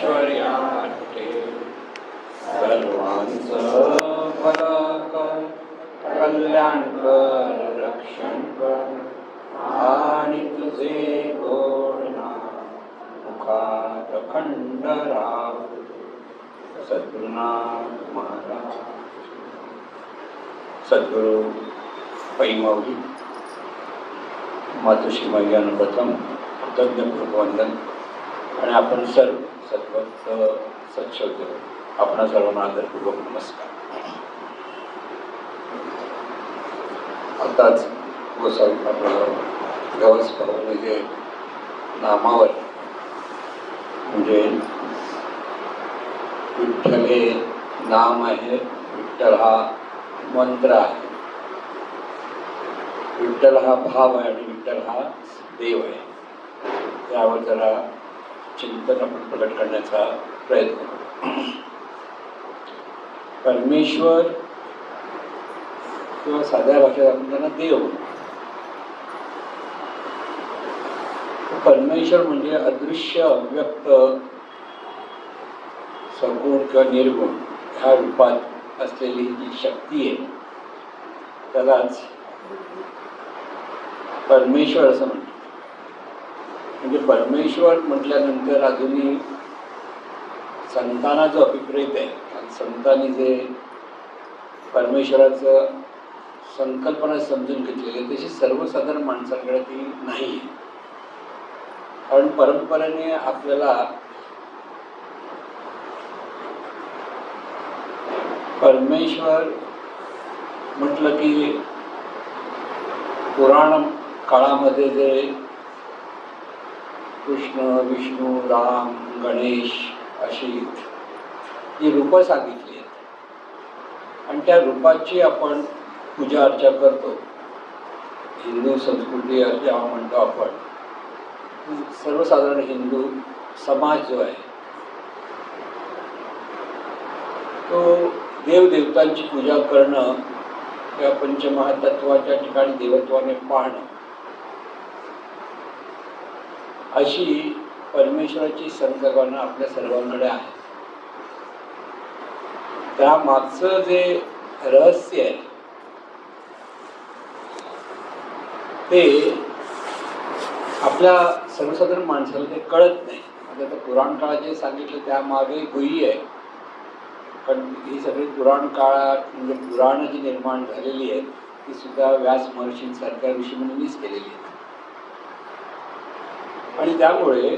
ऐश्वर्यार्थे सर्वांचं भलं कर, कल्याण कर, रक्षण कर आणि तुझे गोड नाम मुखात अखंड राव. सद्गुरुनाथ महाराज. सद्गुरु पैमावली मातुश्री मैयानं प्रथम कृतज्ञ वंदन. आणि आपण सर्व सद्भक्त सत्शोधक आपणा सर्वांना आदरपूर्वक नमस्कार. आताच गोसावी आपल्याला गवस म्हणजे नामावर म्हणजे विठ्ठल हे नाम आहे, विठ्ठल हा मंत्र आहे, विठ्ठल हा भाव आहे आणि विठ्ठल हा देव आहे. त्यावर जरा चिंतन आपण प्रकट करण्याचा प्रयत्न करू. परमेश्वर किंवा साध्या भाषेत आपण त्यांना देव म्हणतो. परमेश्वर म्हणजे अदृश्य अव्यक्त सगुण किंवा निर्गुण ह्या रूपात असलेली जी शक्ती आहे त्यालाच परमेश्वर असं म्हणतात. म्हणजे परमेश्वर म्हटल्यानंतर अजूनही संतांना जो अभिप्रेत आहे, संतांनी जे परमेश्वराचं संकल्पना समजून घेतलेली आहे तशी सर्वसाधारण माणसांकडे ती नाही आहे. कारण परंपरेने आपल्याला परमेश्वर म्हटलं की पुराण काळामध्ये जे कृष्ण, विष्णू, राम, गणेश अशी ही रूपं सांगितली आहेत आणि त्या रूपाची आपण पूजा अर्चा करतो. हिंदू संस्कृती जेव्हा म्हणतो आपण, सर्वसाधारण हिंदू समाज जो आहे तो देवदेवतांची पूजा करणं किंवा पंचमहातत्वाच्या ठिकाणी देवत्वाने पाहणं अशी परमेश्वराची संकल्पना आपल्या सर्वांकडे आहे. त्या मागचं जे रहस्य आहे ते आपल्या सर्वसाधारण माणसाला ते कळत नाही. आता पुराण काळात जे सांगितलं त्यामागे गुही आहे, पण ही सगळी पुराण काळात म्हणजे पुराणं जी निर्माण झालेली आहेत ती सुद्धा व्यास महर्षींसारख्या ऋषीमुनींनीच केलेली आहे. आणि त्यामुळे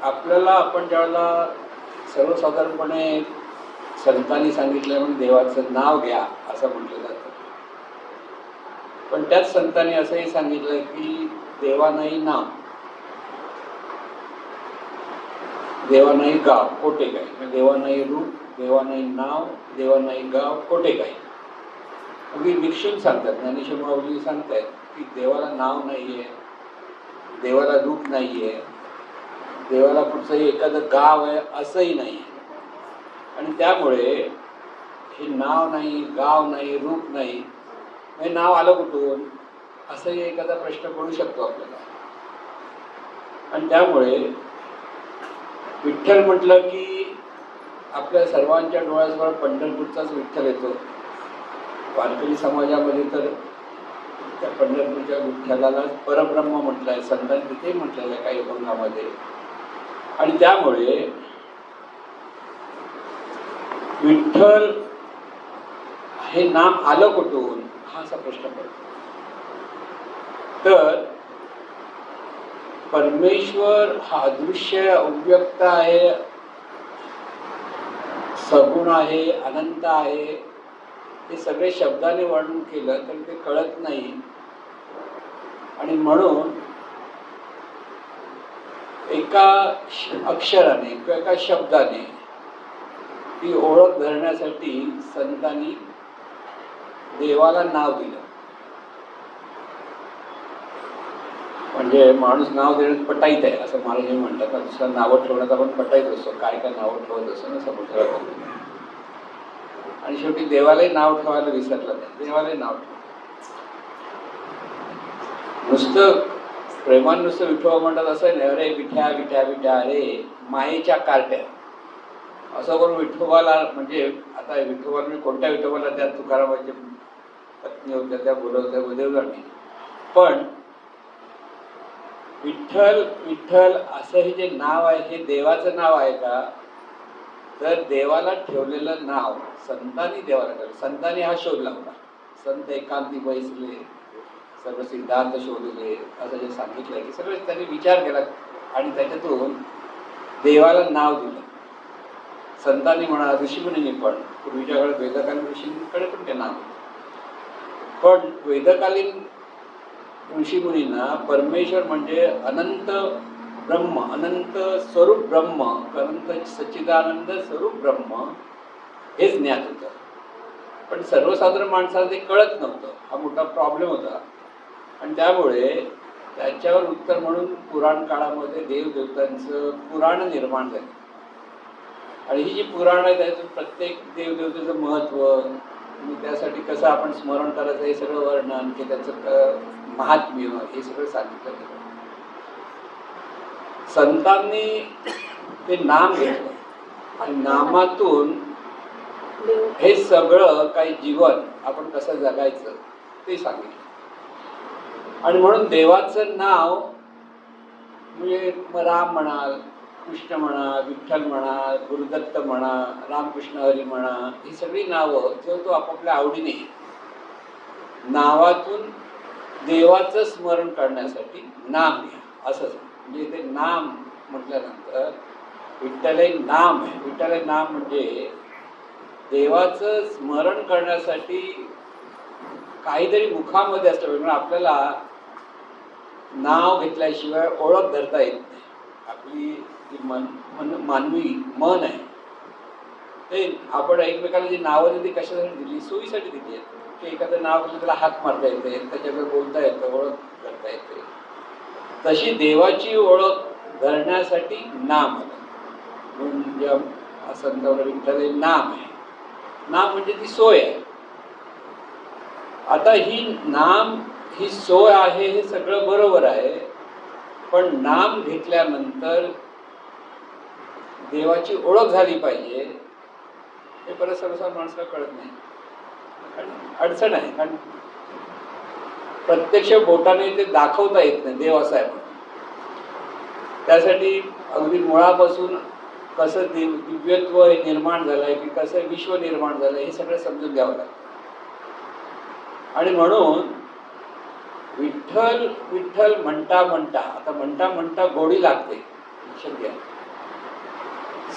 आपल्याला आपण ज्यावेळेला सर्वसाधारणपणे संतांनी सांगितलं म्हणून देवाचं नाव घ्या असं म्हटलं जातं, पण त्याच संतांनी असंही सांगितलं की देवा नाही नाव, देवा नाही गाव, कोठे काय. देवा नाही रूप, देवा नाही नाव, देवा नाही गाव, कोठे काय. अगदी निक्षून सांगतात. ज्ञानेश्वर माऊली सांगतात की देवाला नाव नाहीये, देवाला रूप नाहीये, देवाला कुठचंही एखादं गाव आहे असंही नाही. आणि त्यामुळे हे नाव नाही, गाव नाही, रूप नाही, हे नाव आलं कुठून असंही एखादा प्रश्न पडू शकतो आपल्याला. आणि त्यामुळे विठ्ठल म्हटलं की आपल्या सर्वांच्या डोळ्यासमोर पंढरपूरचाच विठ्ठल येतो. वारकरी समाजामध्ये तर त्या पंढरपूरच्या विठ्ठलाला परब्रह्म म्हटलं आहे, संतांनी तिथे म्हटलेलं आहे काही अभंगामध्ये. आणि त्यामुळे विठ्ठल हे नाम आलं कुठून हा असा प्रश्न पडतो. तर परमेश्वर हा अदृश्य अव्यक्त आहे, सगुण आहे, अनंत आहे. हे सगळे शब्दाने वर्णन केलं तर ते कळत नाही. आणि म्हणून एका अक्षराने किंवा एका शब्दाने ती ओळख धरण्यासाठी संतांनी देवाला नाव दिलं. म्हणजे माणूस नाव देण्यात पटाईत आहे असं महाराजांनी म्हणतात. दुसऱ्या नावं ठेवण्यात आपण पटाईत असतो, काय काय नावं ठेवत असतो ना समोरच्याला. आणि शेवटी देवालाही नाव ठेवायला विसरलं नाही, देवालाही नाव ठेवलं. नुसतं प्रेमान नुसतं विठोबा म्हणतात असं नाही. अरे विठ्या विठ्या विठ्या अरे मायेच्या कार्ट्या, असं करून विठोबाला, म्हणजे आता विठोबा म्हणजे कोणत्या विठोबाला, त्या तुकारामाची पत्नी होत्या त्या बोलवत्या देवजाणी, पण विठ्ठल विठ्ठल असं हे जे नाव आहे हे देवाचं नाव आहे का? तर देवाला ठेवलेलं नाव संतांनी देवाला ठेवलं. संतांनी हा शोध लावला. संत एकांती बैसले, सर्व सिद्धांत शोधले, असं जे सांगितलंय ते सगळे त्यांनी विचार केला आणि त्याच्यातून देवाला नाव दिलं. संतांनी म्हणा, ऋषीमुनींनी पण, पूर्वीच्या काळात वेदकालीन ऋषींकडे पण ते नाव, पण वेदकालीन ऋषीमुनींना परमेश्वर म्हणजे अनंत ब्रह्म, अनंत स्वरूप ब्रह्म, अनंत सच्चिदानंद स्वरूप ब्रह्म हेच ज्ञात होतं. पण सर्वसाधारण माणसाला ते कळत नव्हतं. हा मोठा प्रॉब्लेम होता आणि त्यामुळे त्याच्यावर उत्तर म्हणून पुराण काळामध्ये देवदेवतांचं पुराण निर्माण झालं. आणि ही जी पुराण आहे त्यातून प्रत्येक देवदेवतेचं महत्त्व, त्यासाठी कसं आपण स्मरण करायचं हे सगळं वर्णन, की त्याचं महात्म्य हे सगळं सांगितलं गेलं. संतांनी ते नाम घेतलं आणि नामातून हे सगळं काही जीवन आपण कसं जगायचं ते सांगितलं. आणि म्हणून देवाचं नाव म्हणजे राम म्हणाल, कृष्ण म्हणा, विठ्ठल म्हणा, गुरुदत्त म्हणा, रामकृष्ण हरी म्हणा, ही सगळी नावं जो तो आपापल्या आवडीने नावातून देवाचं स्मरण करण्यासाठी नाम घ्या असंच. म्हणजे ते नाम म्हटल्यानंतर विठ्ठल हे नाम आहे. विठ्ठल हे नाम म्हणजे देवाचं स्मरण करण्यासाठी काहीतरी मुखामध्ये असलं पाहिजे. आपल्याला नाव घेतल्याशिवाय ओळख धरता येत नाही. आपली जी मानवी मन आहे ते आपण एकमेकाला जी नावं दिली कशासाठी दिली? सोयीसाठी दिली आहेत. की एखादं नाव घेतलं त्याला हाक मारता येते, त्याच्याकडे बोलता येतं, ओळख करता येते. तशी देवाची ओळख धरण्यासाठी नाम आलं. म्हणजे संतांना विठ्ठल हे नाम आहे. नाम म्हणजे ती सोय आहे. आता ही नाम ही सोय आहे हे सगळं बरोबर आहे, पण नाम घेतल्यानंतर देवाची ओळख झाली पाहिजे हे परत सर्वसाधारण माणसाला कळत नाही. अडचण आहे, कारण प्रत्यक्ष बोटाने ते दाखवता येत नाही देव असा आहे म्हणून. त्यासाठी अगदी मुळापासून कसं दिव्यत्व हे निर्माण झालंय, की कसं विश्व निर्माण झालंय हे सगळं समजून घ्यावं लागतं. आणि म्हणून विठ्ठल विठ्ठल म्हणता म्हणता, आता म्हणता म्हणता गोडी लागते. लक्षात घ्या,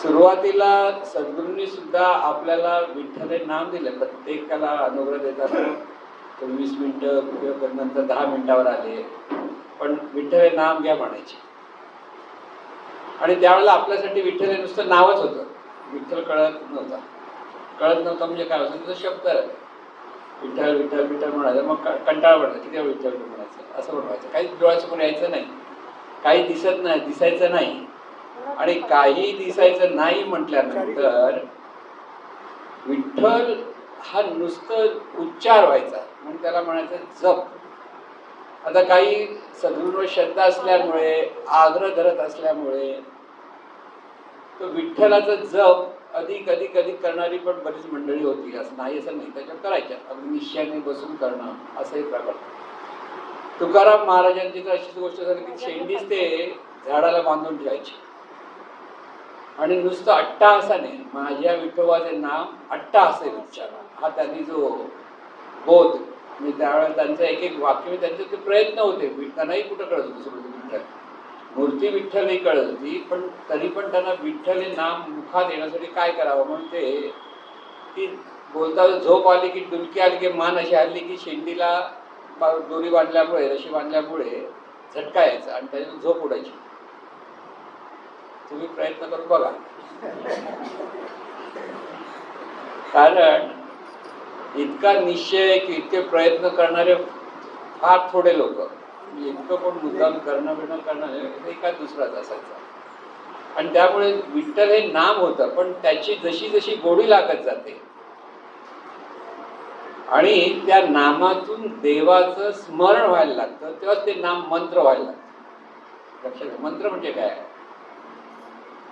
सुरुवातीला सद्गुरूंनी सुद्धा आपल्याला विठ्ठल हे नाम दिलं. प्रत्येकाला अनुग्रह देतात 20 मिनिटं किंवा नंतर 10 मिनिटावर आले, पण विठ्ठल हे नाम घ्या म्हणायचे. आणि त्यावेळेला आपल्यासाठी विठ्ठल हे नुसतं नावच होतं. विठ्ठल कळत नव्हता. कळत नव्हता म्हणजे काय होतं? तुझं शब्द विठ्ठल विठ्ठल विठ्ठल म्हणायचं, मग कंटाळा पडतं. किती विठ्ठल म्हणायचं असं म्हणायचं. काही डोळ्यासमोर यायचं नाही, काही दिसायचं नाही. आणि काही दिसायचं नाही म्हटल्यानंतर विठ्ठल हा नुसतं उच्चार व्हायचा म्हणून त्याला म्हणायचं जप. आता काही सद्गुरूंवर श्रद्धा असल्यामुळे, आग्रह धरत असल्यामुळे तो विठ्ठलाचा जप अधिक अधिक अधिक करणारी पण बरीच मंडळी होती. असं नाही त्याच्यावर करायच्या, अगदी निश्चयाने बसून करणं असंही प्रकार. तुकाराम महाराजांची तर अशीच गोष्ट झाली की शेंडीच ते झाडाला बांधून ठेवायची आणि नुसतं अट्टाहासाने माझ्या विठोबाचे नाम अट्टाहासे उच्चार हा त्यांनी जो बोध, म्हणजे त्यावेळेला त्यांचं एक एक वाक्य, त्यांचे ते प्रयत्न होते. त्यांनाही कुठं कळत होतं समजा विठ्ठल, मूर्ती विठ्ठल ही कळत होती, पण तरी पण त्यांना विठ्ठल हे नाम मुखात येण्यासाठी काय करावं म्हणून ते की बोलता झोप आली की डुलकी आली की मान अशी हल्ली की शेंडीला दोरी बांधल्यामुळे, रशी बांधल्यामुळे झटका यायचा आणि त्याच्यातून झोप उडायची. तुम्ही प्रयत्न करून बघा. कारण इतका निश्चय की इतके प्रयत्न करणारे फार थोडे लोक, इतकं कोण मुद्दाम करणारे एका दुसराच असायचा. आणि त्यामुळे विठ्ठल हे नाम होतं, पण त्याची जशी जशी गोडी लागत जाते आणि त्या नामातून देवाचं स्मरण व्हायला लागतं, तेव्हा ते नाम मंत्र व्हायला लागतं. लक्षात, मंत्र म्हणजे काय?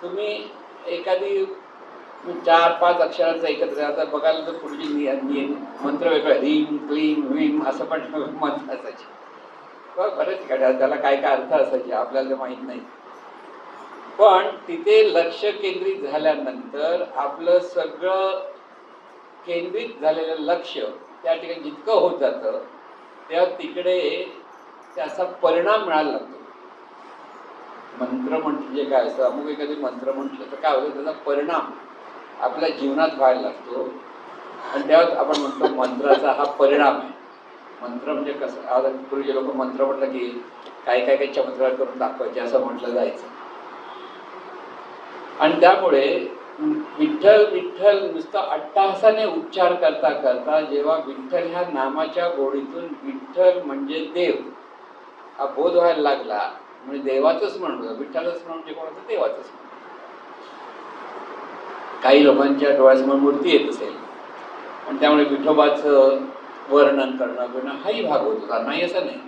तुम्ही एखादी 4-5 अक्षरांचा एकत्र आता बघायला तर पुढची मंत्र वेगळं ह्रीम क्लीम व्हीम असं पण मंत्र असायचे. बरेच त्याला काय काय अर्थ असायचे आपल्याला माहीत नाही. पण तिथे लक्ष केंद्रित झाल्यानंतर आपलं सगळं केंद्रित झालेलं लक्ष त्या ठिकाणी जितकं होत जातं तेव्हा तिकडे त्याचा परिणाम मिळायला लागतो. मंत्र म्हणजे काय असतं, अमुक एखादी मंत्र म्हटलं तर काय होतं, त्याचा परिणाम आपल्या जीवनात व्हायला लागतो आणि तेव्हा आपण म्हणतो मंत्राचा हा परिणाम आहे. मंत्र म्हणजे कसं, आज पूर्वीचे लोक मंत्र म्हटलं की काही चमत्कार करून दाखवायचे असं म्हटलं जायचं. आणि त्यामुळे विठ्ठल विठ्ठल नुसतं अट्टहासाने उच्चार करता करता जेव्हा विठ्ठल ह्या नामाच्या गोडीतून विठ्ठल म्हणजे देव हा बोध व्हायला लागला, म्हणजे देवाचंच म्हणतो, विठ्ठलच म्हणजे कोणाचं, देवाचंच म्हणतो. काही लोकांच्या डोळ्यासमोर मूर्ती येत असेल आणि त्यामुळे विठोबाचं वर्णन करणं हाही भाग होत होता, नाही असं नाही.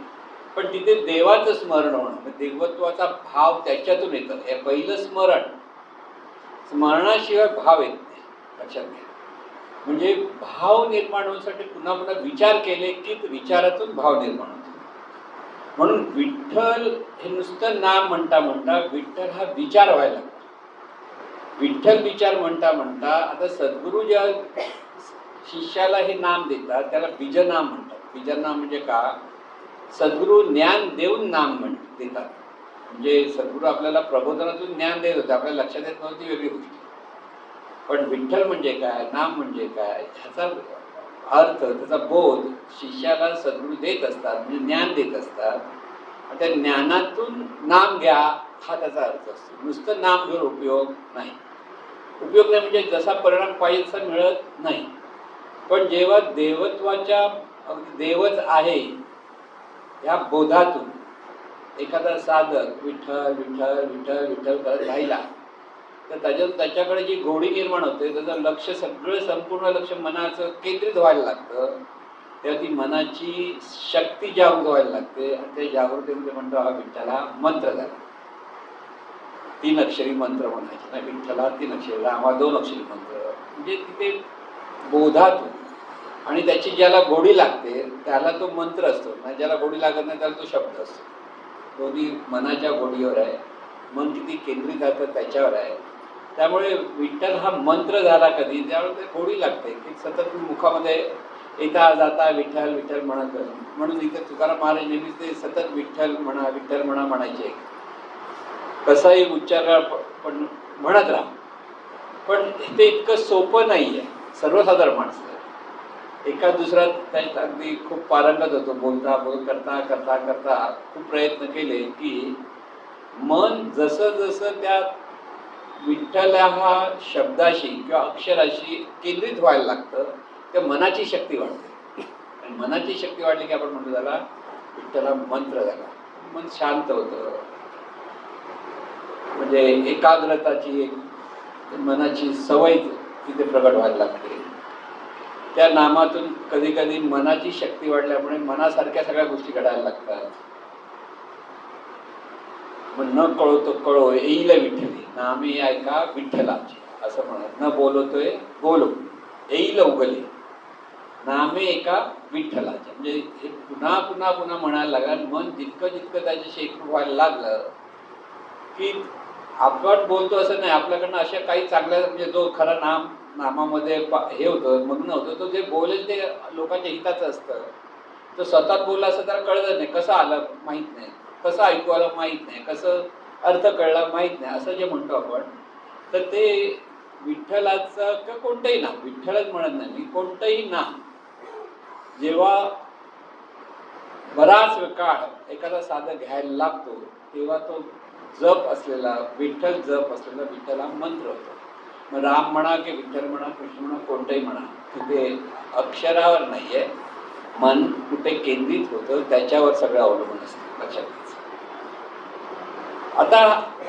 पण तिथे देवाचं स्मरण होणं, देवत्वाचा भाव त्याच्यातून येतं. हे पहिलं स्मरण, स्मरणाशिवाय भाव येत नाही, लक्षात घ्या. म्हणजे भाव निर्माण होण्यासाठी पुन्हा पुन्हा विचार केले की विचारातून भाव निर्माण होतो. म्हणून विठ्ठल हे नुसतं नाम म्हणता म्हणता विठ्ठल हा विचार व्हायला लागला. विठ्ठल विचार म्हणता म्हणता आता सद्गुरू ज्या शिष्याला हे नाम देतात त्याला बीजनाम म्हणतात. बीजनाम म्हणजे का, सद्गुरू ज्ञान देऊन नाम देतात. म्हणजे सद्गुरू आपल्याला प्रबोधनातून ज्ञान देत होते, आपल्याला लक्षात येत नव्हती वेगळी गोष्ट. पण विठ्ठल म्हणजे काय, नाम म्हणजे काय, ह्याचा अर्थ, त्याचा बोध शिष्याला सद्गुरू देत असतात, म्हणजे ज्ञान देत असतात. त्या ज्ञानातून नाम घ्या हा त्याचा अर्थ असतो. नुसतं नाम घेऊन उपयोग नाही. उपयोग नाही म्हणजे जसा परिणाम पाहिजे तसा मिळत नाही. पण जेव्हा देवत्वाच्या देवच आहे ह्या बोधातून एखादा साधक विठ्ठल विठ्ठल विठ्ठल विठ्ठल करत राहिला तर त्याच्याकडे जी गोडी निर्माण होते, त्याचं लक्ष सगळं संपूर्ण लक्ष मनाचं केंद्रित व्हायला लागतं. तेव्हा ती मनाची शक्ती जागृत व्हायला लागते आणि त्या जागृतीमध्ये म्हणतो हा विठ्ठला मंत्र झाला. 3 अक्षरी मंत्र म्हणायचे ना, विठ्ठला 3 अक्षरी, रामा 2 अक्षरी मंत्र. म्हणजे तिथे बोधातून आणि त्याची ज्याला गोडी लागते त्याला तो मंत्र असतो, ना ज्याला गोडी लागत नाही त्याला तो शब्द असतो. दोन्ही मनाच्या गोडीवर आहे, मन किती केंद्रित राहतं त्याच्यावर आहे. त्यामुळे विठ्ठल हा मंत्र झाला कधी त्यावेळेस ते गोडी लागते की सतत मुखामध्ये येता जाता विठ्ठल विठ्ठल म्हणत. म्हणून इथे तुकाराम महाराज नेहमीच ते सतत विठ्ठल म्हणा म्हणायचे. कसाही उच्चार पण म्हणत राहा. पण ते इतकं सोपं नाही आहे. सर्वसाधारण माणसं एका दुसरा त्यात अगदी खूप पारंगत होतो, करता करता करता खूप प्रयत्न केले की मन जसं जसं त्या विठ्ठल हा शब्दाशी किंवा अक्षराशी केंद्रित व्हायला लागतं त्या मनाची शक्ती वाढते. आणि मनाची शक्ती वाढली की आपण म्हणतो त्याला विठ्ठला मंत्र झाला. मन शांत होतं. म्हणजे एकाग्रताची एक मनाची सवय तिथे प्रगट व्हायला लागते. त्या नामातून कधी कधी मनाची शक्ती वाढल्यामुळे मनासारख्या सगळ्या गोष्टी घडायला लागतात. मग न कळवतो कळो येईल विठ्ठली, नामे ऐका विठ्ठलाची असं म्हणत, न बोलवतोय बोलो येईल उगले, नामे एका विठ्ठलाचे. म्हणजे हे पुन्हा पुन्हा पुन्हा म्हणायला लागलं. मन जितकं जितकं त्याच्याशी एकरूप व्हायला लागलं की आपण बोलतो असं नाही, आपल्याकडनं अशा काही चांगल्या म्हणजे जो खरा नामामध्ये हे होतं मग्न होतं, तो जे बोलेल ते लोकांच्या हिताचं असतं. तो स्वतः बोलला असं त्याला कळलं नाही, कसं आलं माहीत नाही, कसं ऐकू आलं माहीत नाही, कसं अर्थ कळला माहीत नाही, असं जे म्हणतो आपण. तर ते विठ्ठलाचं किंवा कोणतंही नाम, विठ्ठलच म्हणत नाही मी, कोणतंही नाम जेव्हा बराच काळ एखादा साधक घ्यायला लागतो तेव्हा तो जप असलेला विठ्ठल जप असलेला विठ्ठल हा मंत्र होतो. मग राम म्हणा की विठ्ठल म्हणा, कृष्ण म्हणा, कोणतंही म्हणा, तिथे अक्षरावर नाही आहे, मन कुठे केंद्रित होतं त्याच्यावर सगळं अवलंबून असतं, लक्षात घ्यायचं. आता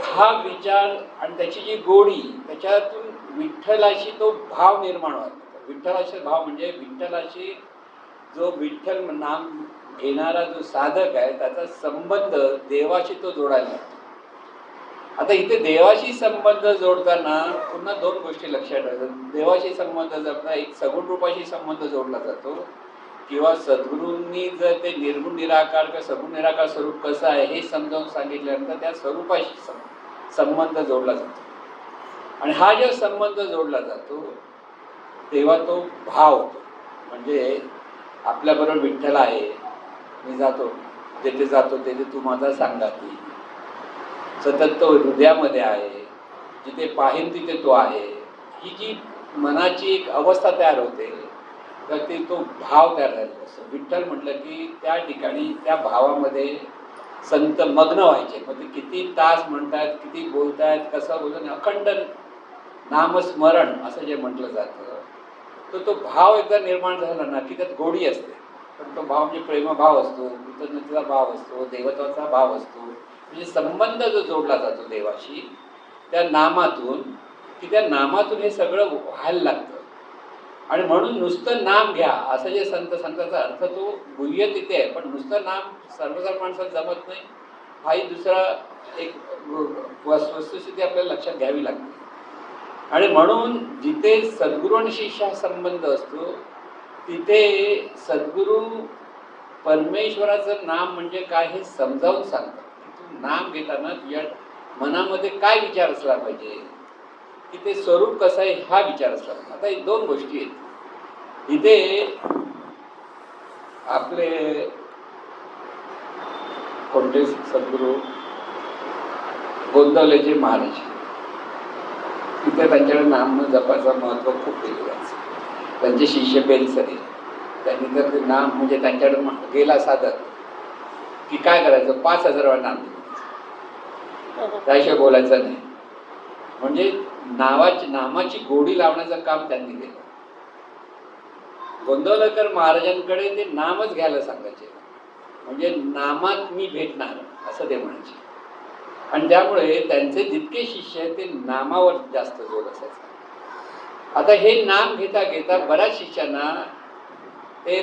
हा विचार आणि त्याची जी गोडी, त्याच्यातून विठ्ठलाशी तो भाव निर्माण होतो. विठ्ठलाशी भाव म्हणजे विठ्ठलाशी जो विठ्ठल नाम घेणारा जो साधक आहे त्याचा संबंध देवाशी तो जोडायला लागतो. आता इथे देवाशी संबंध जोडताना पुन्हा दोन गोष्टी लक्षात ठेवायच्या. देवाशी संबंध जोडताना एक सगुण रूपाशी संबंध जोडला जातो, किंवा सद्गुरूंनी जर ते निर्गुण निराकार किंवा सगुण निराकार स्वरूप कसं आहे हे समजावून सांगितल्यानंतर त्या स्वरूपाशी संबंध जोडला जातो. आणि हा जो संबंध जोडला जातो तेव्हा तो भाव होतो. म्हणजे आपल्याबरोबर विठ्ठल आहे, मी जातो जेथे जातो तेथे तू माझा सांगाती, सतत तो हृदयामध्ये आहे, जिथे पाहीन तिथे तो आहे. ही जी मनाची एक अवस्था तयार होते, तर ते तो भाव तयार झालेला असतो. विठ्ठल म्हटलं की त्या ठिकाणी त्या भावामध्ये संत मग्न व्हायचे. मग ते किती तास म्हणतात, किती बोलतायत, कसं बोलतात, अखंड नामस्मरण असं जे म्हटलं जातं, तर तो भाव एकदा निर्माण झाला ना की त्यात गोडी असते. पण तो भाव म्हणजे प्रेमभाव असतो, कृतज्ञतेचा भाव असतो, देवत्वाचा भाव असतो. म्हणजे संबंध जो जोडला जातो देवाशी त्या नामातून, की त्या नामातून हे सगळं व्हायला लागतं. आणि म्हणून नुसतं नाम घ्या असं जे संत सांगताचा अर्थ तो गुह्य तिथे आहे, पण नुसतं नाम सर्वसाधारण माणसाला जमत नाही. हाही दुसरा एक वस्तुस्थिती आपल्याला लक्षात घ्यावी लागते. आणि म्हणून जिथे सद्गुरू आणि शिष्य संबंध असतो तिथे सद्गुरू परमेश्वराचं नाम म्हणजे काय हे समजावून सांगतात. तू नाम घेताना तुझ्या मनामध्ये काय विचार असला पाहिजे, की ते स्वरूप कसं आहे हा विचार असला पाहिजे. आता दोन गोष्टी आहेत इथे. आपले कोणते सद्गुरू गोंदवलेचे महाराज, तिथे त्यांच्याकडे नाम जपाचं महत्त्व खूप दिलं जायचं. त्यांचे शिष्य बेलसरे, त्यांनी तर ते नाम म्हणजे त्यांच्याकडे गेला साधक की काय करायचं, 5,000 वेळा नाम दिलं, त्याशिवाय बोलायचं नाही. म्हणजे नामाची गोडी लावण्याचं काम त्यांनी केलं. गोंदवलेकर महाराजांकडे ते नामच घ्यायला सांगायचे. म्हणजे नामात मी भेटणार असं ते म्हणायचे. आणि त्यामुळे त्यांचे जितके शिष्य आहेत ते नामावर जास्त जोर असायचा. आता हे नाम घेता घेता बऱ्याच शिष्यांना ते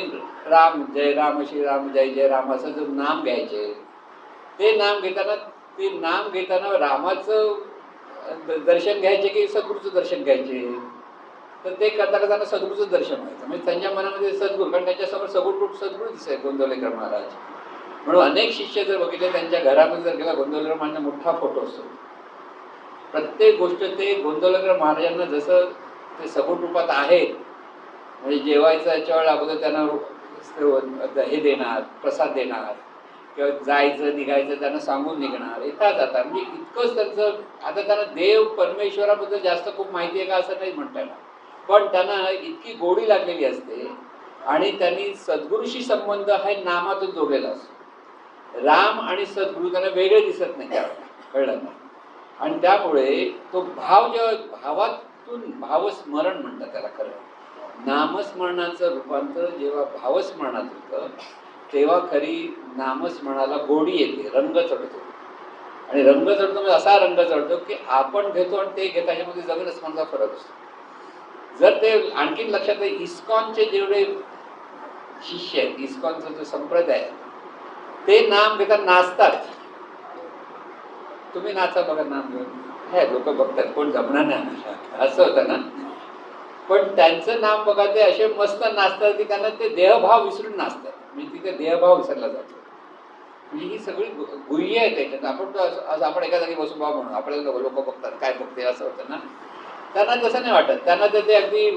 राम जय राम श्रीराम जय जय राम असं जो नाम घ्यायचे, ते नाम घेताना रामाचं दर्शन घ्यायचे की सद्गुरूचं दर्शन घ्यायचे. तर ते करता करताना सद्गुरूचं दर्शन व्हायचं. म्हणजे त्यांच्या मनामध्ये सद्गुरू, कारण त्यांच्यासमोर सगुण रूप सद्गुरू दिसायचे गोंदवलेकर महाराज. म्हणून अनेक शिष्य जर बघितले त्यांच्या घरामध्ये जर गेला, गोंदवलेकर महाराजांचा मोठा फोटो असतो. प्रत्येक गोष्ट ते गोंदवलेकर महाराजांना जसं ते सगुण रूपात आहेत, म्हणजे जेवायचं याच्या वेळेला अगोदर त्यांना हे देणार, प्रसाद देणार, किंवा जायचं निघायचं त्यांना सांगून निघणार, येता जाता. म्हणजे इतकंच त्यांचं. आता त्यांना देव परमेश्वराबद्दल जास्त खूप माहिती आहे का असं नाही म्हणता येणार, पण त्यांना इतकी गोडी लागलेली असते. आणि त्यांनी सद्गुरूशी संबंध हा नामातून जोडलेला असतो. राम आणि सद्गुरू त्यांना वेगळे दिसत नाही त्यावेळेला, कळलं ना. आणि त्यामुळे तो भाव जेव्हा भावातून, भावस्मरण म्हणतात त्याला खरं, नामस्मरणाचं रूपांतर जेव्हा भावस्मरणात होतं तेव्हा खरी नामस्मरणाला गोडी येते, रंग चढतो. आणि रंग चढतो म्हणजे असा रंग चढतो की आपण घेतो आणि ते घेतो त्याच्यामध्ये जमीन अस्मानाचा फरक असतो. जर ते आणखीन लक्षात आहे, इस्कॉनचे जेवढे शिष्य आहेत, इस्कॉनचा जो संप्रदाय आहे, ते नाम घेतात, नाचतात. तुम्ही नाचा बघा नाम घेऊन, हे लोक बघतात, कोण जमणार नाही असं होतं ना. पण त्यांचं नाम बघा, ते असे मस्त नाचतात की त्यांना ते देहभाव विसरून नाचतात. म्हणजे तिथे देहभाव विसरला जातो. म्हणजे ही सगळी गुह्य आहे त्याच्यात. आपण एका जागी बसून भाव म्हणून आपल्याला लोक बघतात, काय बघते असं होतं ना. त्यांना तसं नाही वाटत. त्यांना तर ते अगदी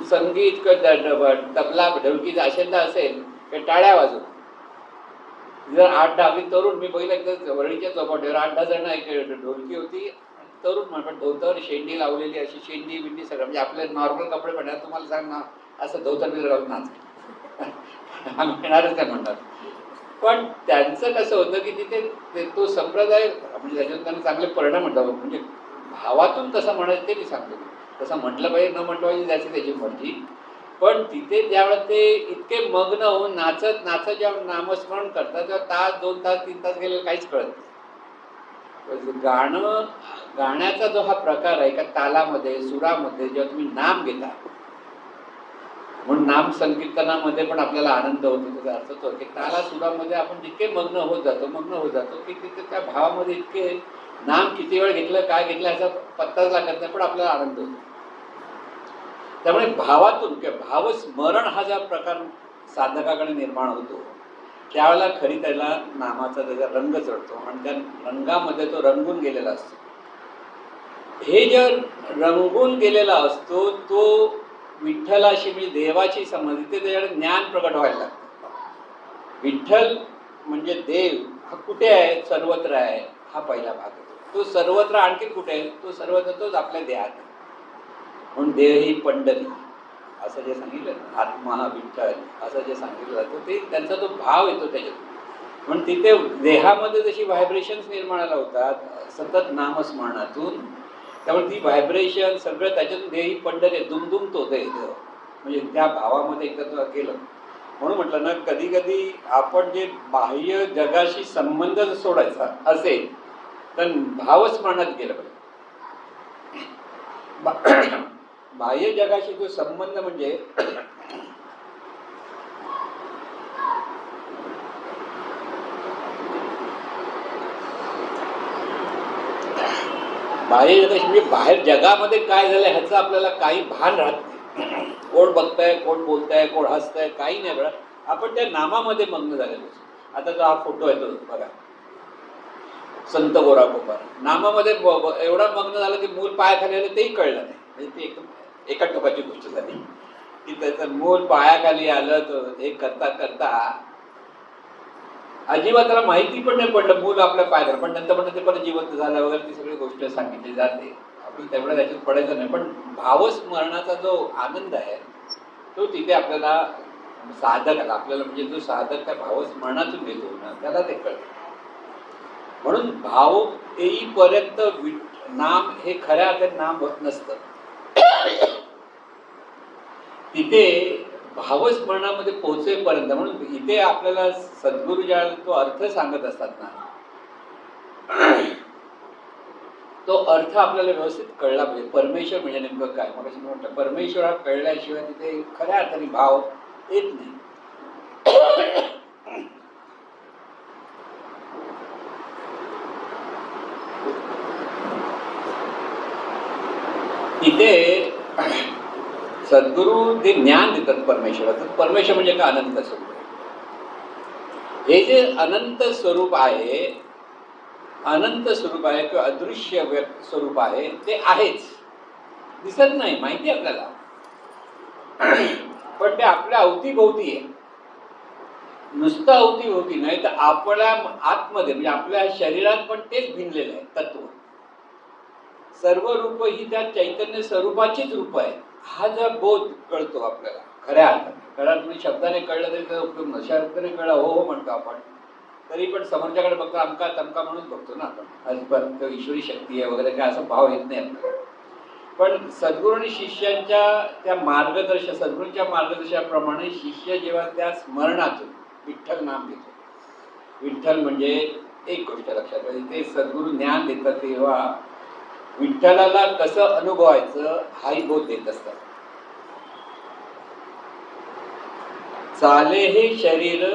संगीत, तबला ढोलकीचा आशंदा असेल तर टाळ्या वाजवून. जर 8-10 तरुण, मी पहिलं एकदा वरळीच्या चौपाटीवर 8-10 जण एक ढोलकी होती, तरुण म्हणतात, धोतर शेंडी लावलेली, अशी शेंडी बिंडी सगळं, म्हणजे आपले नॉर्मल कपडे पडणार, तुम्हाला सांग ना असं धोतर बितर घालून नाच आम्ही येणारच काय म्हणतात. पण त्यांचं कसं होतं की तिथे तो संप्रदाय, म्हणजे त्याच्यातून त्यांना चांगले परिणाम म्हणतात. म्हणजे भावातून कसं म्हणायचं ते मी सांगतो. तसं म्हटलं पाहिजे, न म्हटलं पाहिजे, त्याची त्याची मर्जी. पण तिथे ज्यावेळेला ते इतके मग्न होऊन नाचत नाचत जेव्हा नामस्मरण करतात तेव्हा तास, 2 तास, 3 तास गेलेलं काहीच कळत नाही. गाण्याचा जो हा प्रकार आहे का, तालामध्ये, सुरामध्ये जेव्हा तुम्ही नाम घेता म्हणून नाम संकीर्तनामध्ये पण आपल्याला आनंद होतो. त्याचा अर्थ तो की ताला सुरामध्ये आपण जितके मग्न होत जातो की तिथे त्या भावामध्ये इतके नाम किती वेळ घेतलं काय घेतलं याचा पत्ताच लागत नाही, पण आपल्याला आनंद होतो. त्यामुळे भावातून किंवा भावस्मरण हा जो प्रकार साधकाकडे निर्माण होतो त्यावेळेला खरी त्याला नामाचा त्याचा रंग चढतो आणि त्या रंगामध्ये तो रंगून गेलेला असतो. हे जे रंगून गेलेला असतो तो विठ्ठलाशी म्हणजे देवाची संबंधित ते त्याच्याकडे ज्ञान प्रकट व्हायला लागतं. विठ्ठल म्हणजे देव हा कुठे आहे? सर्वत्र आहे. हा पहिला भाग आहे. तो सर्वत्र आणखी कुठे आहे? तो सर्वत्र तोच आपल्या देहात आहे. म्हणून देह ही पंढरी असं जे सांगितलं, आत्मा हा विठ्ठल असं जे सांगितलं जातं ते त्यांचा तो भाव येतो त्याच्यातून. म्हणून तिथे देहामध्ये जशी व्हायब्रेशन्स निर्माणाला होतात सतत नामस्मरणातून, त्यामुळे ती व्हायब्रेशन सगळं त्याच्यातून देही पंढरी दुमदुमतो देह म्हणजे त्या भावामध्ये एकदा गेलं. म्हणून म्हटलं ना, कधी कधी आपण जे बाह्य जगाशी संबंध सोडायचा असेल तर भावस्मरणात गेलं पाहिजे. बाह्य जगाशी जो संबंध म्हणजे बाह्य जगाशी म्हणजे बाहेर जगामध्ये काय झालं ह्याचं आपल्याला काही भान राहत नाही. कोण बघताय, कोण बोलताय, कोण हसताय, काही नाही बरं. आपण त्या नामामध्ये मग्न झालेलो. आता जो हा फोटो आहे तो बघा, संत गोरा गोपाळ नामामध्ये एवढा मग्न झालं की मूल पायाखाली आलं तेही कळलं नाही. म्हणजे ती एकदम एका टोकाची गोष्ट झाली की त्याचं मूल पायाखाली आलं तर हे करता करता अजिबात त्याला माहिती पण नाही पडलं मूल आपल्या पायावर, पण नंतर पण ते परत जिवंत झालं वगैरे ती सगळी गोष्ट सांगितली जाते. आपण तेवढं त्याच्यात पडायचं नाही, पण भावस्मरणाचा जो आनंद आहे तो तिथे आपल्याला साधकाला आपल्याला म्हणजे जो साधक त्या भावस्मरणातून घेतो ना त्याला ते कळतं. म्हणून भाव येईपर्यंत नाम हे खऱ्या अर्थाने नाम होत नसतं. तिथे भावस्मरणामध्ये पोहोचेपर्यंत, म्हणून इथे आपल्याला सद्गुरू ज्या तो अर्थ सांगत असतात ना तो अर्थ आपल्याला व्यवस्थित कळला पाहिजे. परमेश्वर म्हणजे नेमकं काय, मग म्हटलं परमेश्वर हा कळल्याशिवाय तिथे खऱ्या अर्थाने भाव येत नाही. तिथे सद्गुरू ते ज्ञान देतात परमेश्वराचं. परमेश्वर म्हणजे काय? अनंत स्वरूप आहे. हे जे अनंत स्वरूप आहे, अनंत स्वरूप आहे किंवा अदृश्य स्वरूप आहे ते आहेच, दिसत नाही, माहिती आहे आपल्याला, पण ते आपल्या अवतीभोवती आहे. नुसतं अवतीभोवती नाही तर आपल्या आतमध्ये म्हणजे आपल्या शरीरात पण तेच भिनलेलं आहे तत्व. सर्व रूप ही त्या चैतन्य स्वरूपाचीच रूप आहे. हा जर बोध कळतो आपल्याला खऱ्या अर्थाने, खऱ्या अर्थाने शब्दाने कळलं तरी त्याचा उपयोग नाही. शब्दाने कळलं हो हो म्हणतो आपण, तरी पण समोरच्याकडे बघतो अमका तमका म्हणून बघतो ना आपण. अजिबात ईश्वरी शक्ती आहे वगैरे काय असं भाव येत नाही आपल्याला. पण सद्गुरू आणि शिष्यांच्या त्या सद्गुरूंच्या मार्गदर्शनाप्रमाणे शिष्य जेव्हा त्या स्मरणातून विठ्ठल नाम घेतो, विठ्ठल म्हणजे एक गोष्ट लक्षात ठेवा, ते सद्गुरू ज्ञान देतात तेव्हा विठ्ठलाला कसं अनुभवायचं हाही बोध देत असतात. चाले हे शरीर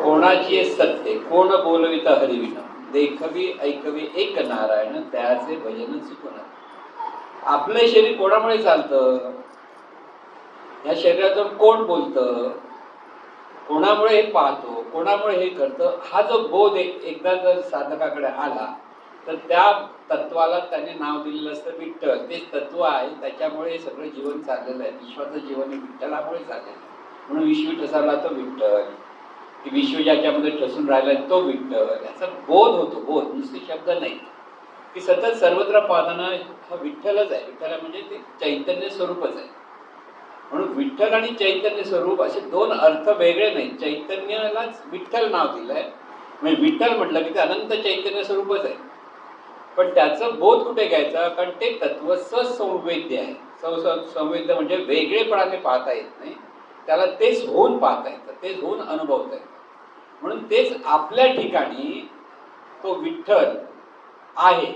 कोणाची सत्य, कोण बोलवित हरिविना, देखवी ऐकवी एक नारायण त्याचे भजन चुकणार. आपलं शरीर कोणामुळे चालतं? या शरीरातून कोण बोलतं, कोणामुळे हे पाहतो, कोणामुळे हे करतं, हा जो बोध एकदा जर साधकाकडे आला तर त्या तत्वाला त्याने नाव दिलेलं असतं विठ्ठल. तेच तत्व आहे, त्याच्यामुळे हे सगळं जीवन चाललेलं आहे. विश्वाचं जीवन हे विठ्ठलामुळे चाललेलं आहे. म्हणून विश्व ठसवला तो विठ्ठल, की विश्व ज्याच्यामध्ये ठसून राहिला तो विठ्ठल, याचा बोध होतो. बोध नुसते शब्द नाही की सतत सर्वत्र पाहताना हा विठ्ठलच आहे. विठ्ठल म्हणजे ते चैतन्य स्वरूपच आहे. म्हणून विठ्ठल आणि चैतन्य स्वरूप असे दोन अर्थ वेगळे नाही. चैतन्यालाच विठ्ठल नाव दिलंय, म्हणजे विठ्ठल म्हटलं की ते अनंत चैतन्य स्वरूपच आहे. पण त्याचं बोध कुठे घ्यायचा? कारण ते तत्व ससंवेद्य आहे. संवेद्य म्हणजे वेगळेपणाने पाहता येत नाही, त्याला तेच होऊन पाहता येतं, तेच होऊन अनुभवता येतं. म्हणून तेच आपल्या ठिकाणी तो विठ्ठल आहे.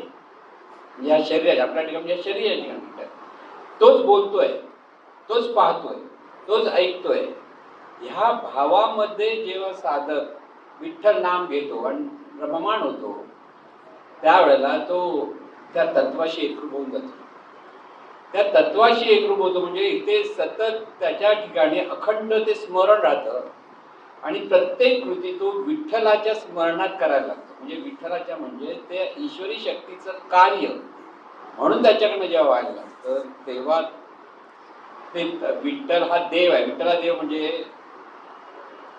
या शरीरात आपल्या ठिकाणी म्हणजे शरीर या ठिकाणी विठ्ठल तोच बोलतोय. तोच पाहतोय, तोच ऐकतोय. ह्या भावामध्ये जेव्हा साधक विठ्ठल नाम घेतो आणि रममाण होतो, त्यावेळेला तो त्या तत्वाशी एकरूप होऊन जातो. त्या तत्वाशी एकरूप होतो म्हणजे इथे सतत त्याच्या ठिकाणी अखंड ते स्मरण राहतं आणि प्रत्येक कृती तो विठ्ठलाच्या स्मरणात करायला लागतो. म्हणजे विठ्ठलाच्या म्हणजे ते ईश्वरी शक्तीचं कार्य म्हणून त्याच्याकडनं जेव्हा व्हायला लागतं तेव्हा ते विठ्ठल हा देव आहे. विठ्ठल हा देव म्हणजे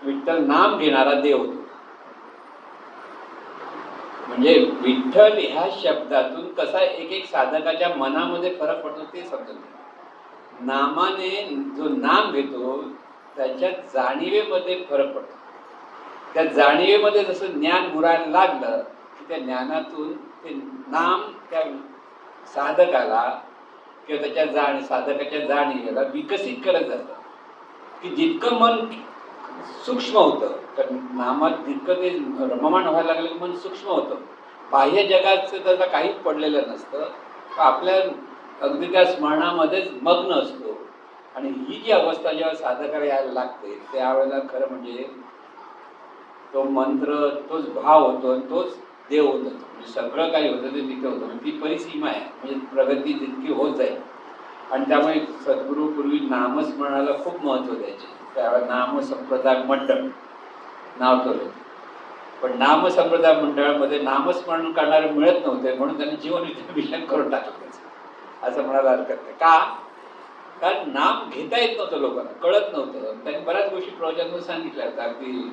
विठ्ठल नाम घेणारा देव होतो. म्हणजे विठ्ठल ह्या शब्दातून कसा एक एक साधकाच्या मनामध्ये फरक पडतो ते समजत. नामाने जो नाम घेतो त्याच्या जाणीवेमध्ये फरक पडतो. त्या जाणीवेमध्ये जसं ज्ञान मुरायला लागलं की त्या ज्ञानातून ते नाम त्या साधकाला किंवा त्याच्या साधकाच्या जाणीवेला विकसित करत जातं की जितकं मन सूक्ष्म होतं, तर नामात जितकं ते रममाण व्हायला लागलं की मन सूक्ष्म होतं. बाह्य जगाचं त्याला काहीच पडलेलं नसतं. आपल्या अगदी त्या स्मरणामध्येच मग्न असतो. आणि ही जी अवस्था जेव्हा साधकाला यायला लागते त्यावेळेला खरं म्हणजे तो मंत्र, तोच भाव होतो आणि तोच देव होत जातो. म्हणजे सगळं काही होतं ते तिथे होतं. म्हणजे ती परिसीमा आहे. म्हणजे प्रगती जितकी होत जाईल. आणि त्यामुळे सद्गुरू पूर्वी नामस्मरणाला खूप महत्त्व द्यायचे. त्यावेळेला नामसंप्रदाय मंडळ नाव ठेवलं. पण नामसंप्रदाय मंडळामध्ये नामस्मरण करणारे मिळत नव्हते म्हणून त्यांनी जीवन मिशन करून टाकलं असं म्हणायला हरकत नाही. का? कारण नाम घेता येत नव्हतं लोकांना, कळत नव्हतं. त्यांनी बऱ्याच गोष्टी प्रवचनातून सांगितल्या होत्या. अगदी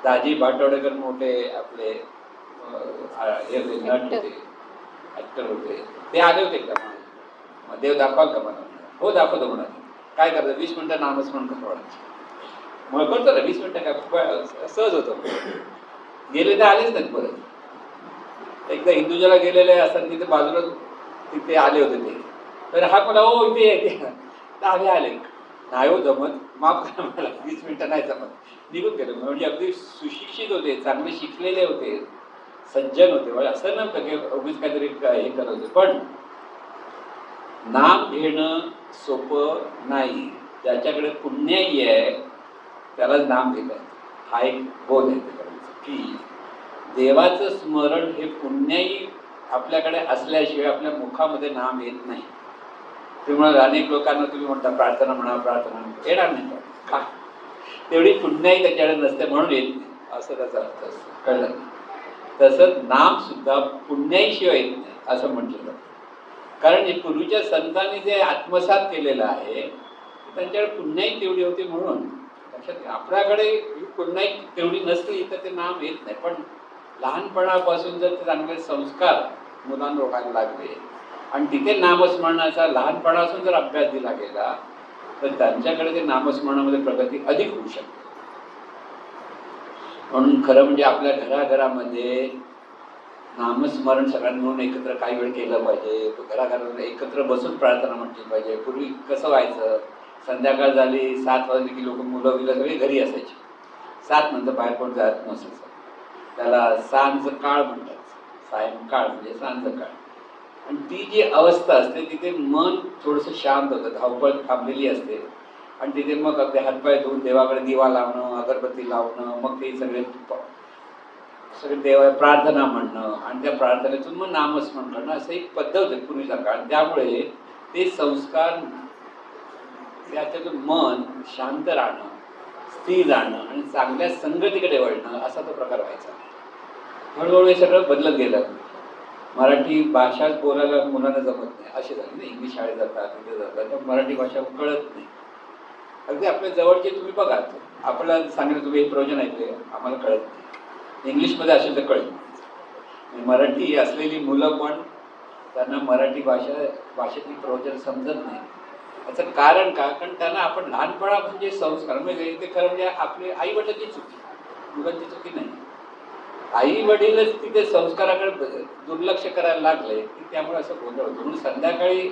दाजी भाटवडेकर मोठे आपले हे होते, नट होते, ॲक्टर होते. ते आले होते एकदा. देव दाखवाल का मला? हो दाखवतो म्हणाले. काय करतं? 20 मिनिटं नामस्मरण कसं वाढायचं? मग करतो ना 20 मिनिटं काय सहज होतं. गेले तर आलेच नाहीत परत. एकदा हिंदुजाला गेलेले असताना तिथे बाजूला तिथे आले होते ते. तर हा मला हो इथे येते आले आले नाही हो जमत, माफ करा मला 20 मिनिटं नाही जमत. निघून गेलो. म्हणजे अगदी सुशिक्षित होते, चांगले शिकलेले होते, सज्जन होते. म्हणजे असं नव्हतं की उगीच काहीतरी हे करत होते. पण नाम घेणं सोपं नाही. ज्याच्याकडे पुण्याई आहे त्याला नाम घेतात. हा एक बोध आहे की देवाचं स्मरण हे पुण्याई आपल्याकडे असल्याशिवाय आपल्या मुखामध्ये नाम येत नाही. त्यामुळे अनेक लोकांना तुम्ही म्हणता प्रार्थना म्हणा, प्रार्थना येणार नाही. का? तेवढी पुण्याई त्याच्याकडे नसते म्हणून येत नाही असं त्याचा अर्थ असतो. कळलं? तसंच नाम सुद्धा पुण्याईशिवाय येत नाही असं म्हटलं जातं. कारण पूर्वीच्या संतांनी जे आत्मसात केलेलं आहे त्यांच्याकडे पुण्याई तेवढी होती म्हणून लक्षात. आपल्याकडे पुण्याई तेवढी नसली तर ते नाम येत नाही. पण लहानपणापासून जर ते चांगले संस्कार मुलांना व्हायला लागले आणि तिथे नामस्मरणाचा लहानपणापासून जर अभ्यास दिला गेला तर त्यांच्याकडे ते नामस्मरणामध्ये प्रगती अधिक होऊ शकते. म्हणून खरं म्हणजे आपल्या घराघरामध्ये नामस्मरण सगळ्यांनी मिळून एकत्र काही वेळ केलं पाहिजे. घराघरामध्ये एकत्र बसून प्रार्थना म्हटली पाहिजे. पूर्वी कसं व्हायचं, संध्याकाळ झाली 7 वाजली की लोक मुलं बिलं सगळी घरी असायची. 7 नंतर बाहेर कोण जात नसायचं. त्याला सांज काळ म्हणतात. सायंकाळ म्हणजे सांज काळ. आणि ती जी अवस्था असते तिथे मन थोडंसं शांत होतं, धावपळ थांबलेली असते. आणि तिथे मग अगदी हातपाय धुवून देवाकडे दिवा लावणं, अगरबत्ती लावणं, मग ते सगळे देवा प्रार्थना म्हणणं आणि त्या प्रार्थनेतून मग नामस्मरण करणं असं एक पद्धत आहे पूर्वीचा काळ. त्यामुळे ते संस्कार त्याच्यातून मन शांत राहणं, स्थिर राहणं आणि चांगल्या संगतीकडे वळणं असा तो प्रकार व्हायचा. हळूहळू हे सगळं बदलत गेलं. मराठी भाषाच बोलायला मुलांना जमत नाही असे झाले ना. इंग्लिश शाळेत जातात, तिथे जातात, तर मराठी भाषा कळत नाही. अगदी आपल्या जवळचे तुम्ही बघा, आपल्याला सांगितलं तुम्ही हे प्रवचन ऐकले आम्हाला कळत नाही. इंग्लिशमध्ये असेल तर कळेल. मराठी असलेली मुलं पण त्यांना मराठी भाषेतली प्रवचन समजत नाही. याचं कारण का? कारण त्यांना आपण लहानपणापासून जे संस्कार म्हणजे ते खरं म्हणजे आपली आई वडिलांची चुकी, मुलांची चुकी नाही. आई वडीलच तिथे संस्काराकडे दुर्लक्ष करायला लागले की त्यामुळे असं गोंधळ होतो. म्हणून संध्याकाळी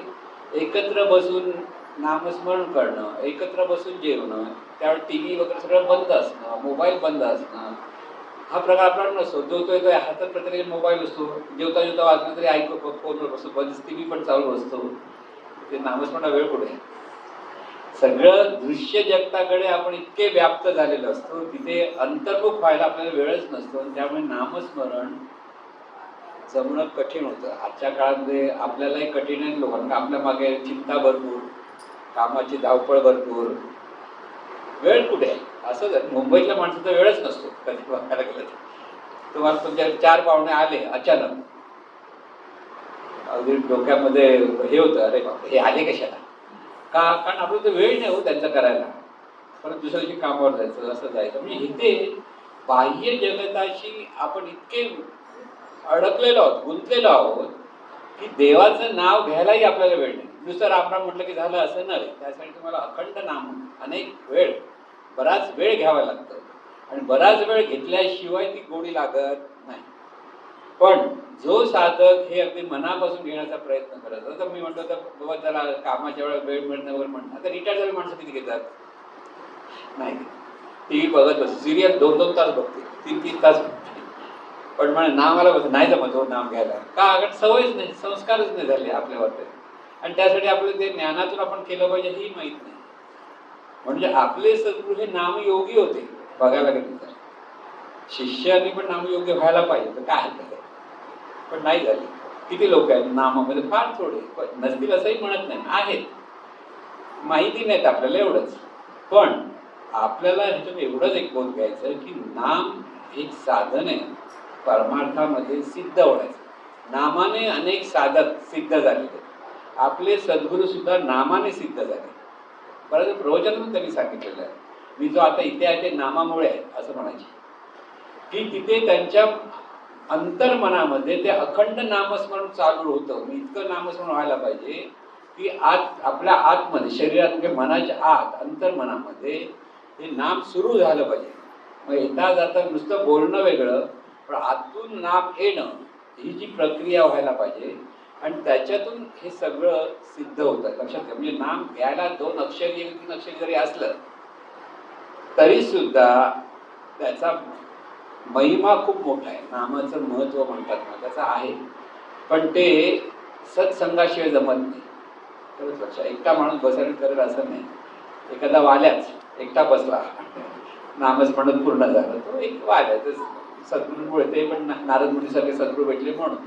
एकत्र बसून नामस्मरण करणं, एकत्र बसून जेवणं, त्यावेळी टी व्ही वगैरे सगळं बंद असणं, मोबाईल बंद असणं, हा प्रकार आपल्याला नसतो. जेवतोय हातात प्रत्येक मोबाईल असतो, जेवता जेवता वाजलं तरी ऐकू फोनवर बसतो, टी व्ही पण चालू असतो. ते नामस्मरणाला वेळ कुठे? सगळं दृश्य जगताकडे आपण इतके व्याप्त झालेलो असतो, तिथे अंतर्मुख व्हायला आपल्याला वेळच नसतो आणि त्यामुळे नामस्मरण जमणं कठीण होतं. आजच्या काळामध्ये आपल्यालाही कठीण आहे, लोकांना आपल्या मागे चिंता भरपूर, कामाची धावपळ भरपूर, वेळ कुठे आहे असं. मुंबईतल्या माणसाचा वेळच नसतो कधी बघायला गेलं तर. तुम्हाला तुमच्या 4 पाहुणे आले अचानक, अगदी डोक्यामध्ये हे होतं, अरे बाप हे आले कशाला, का कारण आपल्याला तर वेळ नाही हो त्यांचं करायला, परत दुसऱ्या दिवशी कामावर जायचं, असं जायचं. म्हणजे इथे बाह्य जगताशी आपण इतके अडकलेलो आहोत, गुंतलेलो आहोत की देवाचं नाव घ्यायलाही आपल्याला वेळ नाही. नुसतं रामराम म्हटलं की झालं असं नाही. त्यासाठी तुम्हाला अखंड नाम अनेक वेळ, बराच वेळ घ्यावा लागतं आणि बराच वेळ घेतल्याशिवाय ती गोडी लागत नाही. पण जो साधक हे अगदी मनापासून घेण्याचा प्रयत्न करत, आता मी म्हणतो तर बाबा त्याला कामाच्या वेळेला वेळ मिळणं वगैरे म्हणतात. आता रिटायर झालेली माणसं किती घेतात? नाही, टी व्ही बघत बस, सिरियल 2-2 तास बघते, 3-3 तास बघते. पण म्हणे नामाला बस नाही जमत हो नाम घ्यायला, का? कारण सवयच नाही, संस्कारच नाही झाले आपल्यावर ते. आणि त्यासाठी आपलं ते ज्ञानातून आपण केलं पाहिजे हेही माहीत नाही. म्हणजे आपले सद्गुरू हे नामयोगी होते बघायला गेलं तर. शिष्याने पण नामयोगी व्हायला पाहिजे, तर काय हरकत आहे? पण नाही झाली. किती लोक आहेत नामामध्ये? फार थोडे, पण नसतील असंही म्हणत नाही, आहेत, माहिती नाहीत आपल्याला, एवढंच. पण आपल्याला ह्याच्यात एवढंच एक बोध घ्यायचं की नाम एक साधन आहे परमार्थामध्ये सिद्ध होण्याचं. नामाने अनेक साधक सिद्ध झालेले, आपले सद्गुरू सुद्धा नामाने सिद्ध झाले. बरं, प्रवचन पण त्यांनी सांगितलेलं आहे, मी जो आता इथे आहे ते नामामुळे आहे असं म्हणायचे. की तिथे त्यांच्या अंतर्मनामध्ये ते अखंड नामस्मरण चालू होतं. मी इतकं नामस्मरण व्हायला पाहिजे की आत आपल्या आतमध्ये, शरीरात म्हणजे मनाच्या आत अंतर्मनामध्ये हे नाम सुरू झालं पाहिजे. मग येता जाता नुसतं बोलणं वेगळं, पण आतून नाम येणं ही जी प्रक्रिया व्हायला पाहिजे आणि त्याच्यातून हे सगळं सिद्ध होतं. लक्षात घ्या, म्हणजे नाम घ्यायला 2 अक्षरी 3 अक्षरी जरी असलं तरी सुद्धा त्याचा महिमा खूप मोठा आहे. नामाचं महत्त्व म्हणतात ना, त्याचं आहे. पण ते सत्संगाशिवाय जमत नाही. खरंच लक्षात, एकटा माणूस बसायला करेल असं नाही. एखादा वाल्याच एकटा बसला, नामच म्हणत पूर्ण झालं, तो एक वाल्या. सद्गुरूमुळे ते पण नारद मुनीसारखे सद्गुरू भेटले म्हणून.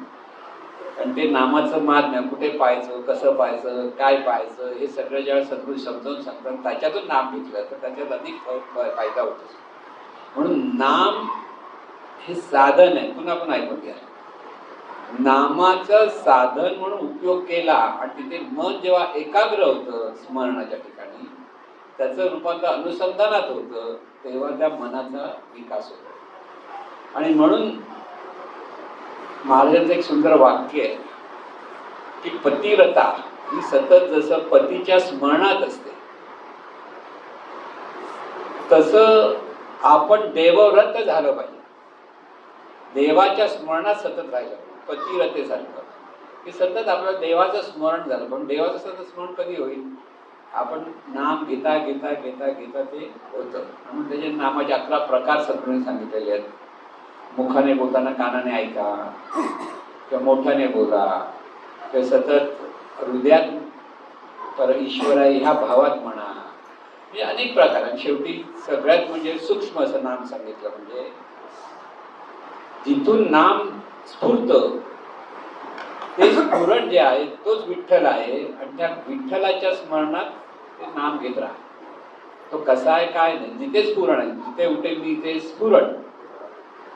आणि ते नामाचं महात्म्य, कुठे पाहायचं, कसं पाहायचं, काय पाहायचं, हे सगळं ज्यावेळेस सद्गुरू समजावून सांगतात, त्याच्यातून नाम घेतलं तर त्याच्यात अधिक फायदा होतो. म्हणून नाम हे साधन आहे. पुन्हा पण ऐकून घ्या, नामाचं साधन म्हणून उपयोग केला आणि तिथे मन जेव्हा एकाग्र होतं स्मरणाच्या ठिकाणी, त्याचं रूपांतर अनुसंधानात होतं, तेव्हा त्या मनाचा विकास होतो. आणि म्हणून महाराजांचं एक सुंदर वाक्य आहे की पतिव्रता ही सतत जसं पतीच्या स्मरणात असते, तसं आपण देवव्रत झालं पाहिजे. देवाच्या स्मरणात सतत राहिलं, पतिव्रतेसारखं की सतत आपलं देवाचं स्मरण झालं. पण देवाचं सतत स्मरण कधी होईल? आपण नाम घेता घेता घेता घेता ते होतं. म्हणून त्याचे नामाचे 11 प्रकार सद्गुरूंनी सांगितलेले आहेत. मुखाने बोलताना कानाने ऐका, किंवा मोठ्याने बोला, किंवा सतत हृदयात पर ईश्वर आहे ह्या भावात म्हणा. म्हणजे अनेक प्रकार. आणि शेवटी सगळ्यात म्हणजे सूक्ष्म असं नाम सांगितलं, म्हणजे जिथून नाम स्फुरतं ते स्फुरण जे आहे तोच विठ्ठल आहे. आणि त्या विठ्ठलाच्या स्मरणात ते नाम घेत राहा. तो कसा आहे काय नाही, जिथे स्फुरण आहे, जिथे उठे मी ते स्फुरण,